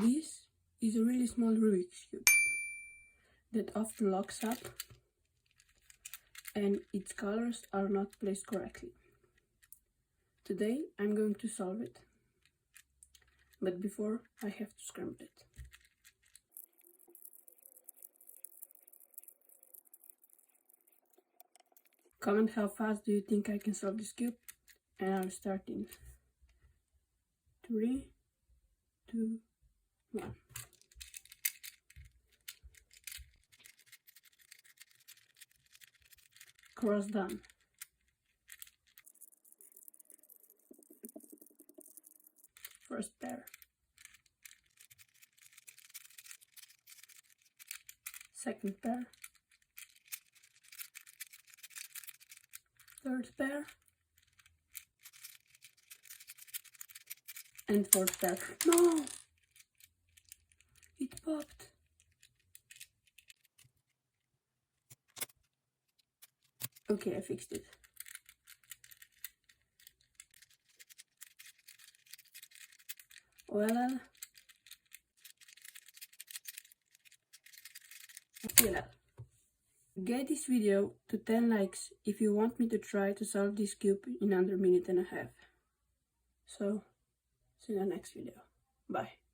This is a really small Rubik's cube that often locks up and its colors are not placed correctly. Today I'm going to solve it, but before I have to scramble it. Comment how fast do you think I can solve this cube, and I'll start in 3, 2, 1. Cross done. First pair. Second pair. Third pair. And fourth pair. No! It popped. Okay, I fixed it. Well, get this video to 10 likes if you want me to try to solve this cube in under a minute and a half. So, see you in the next video. Bye.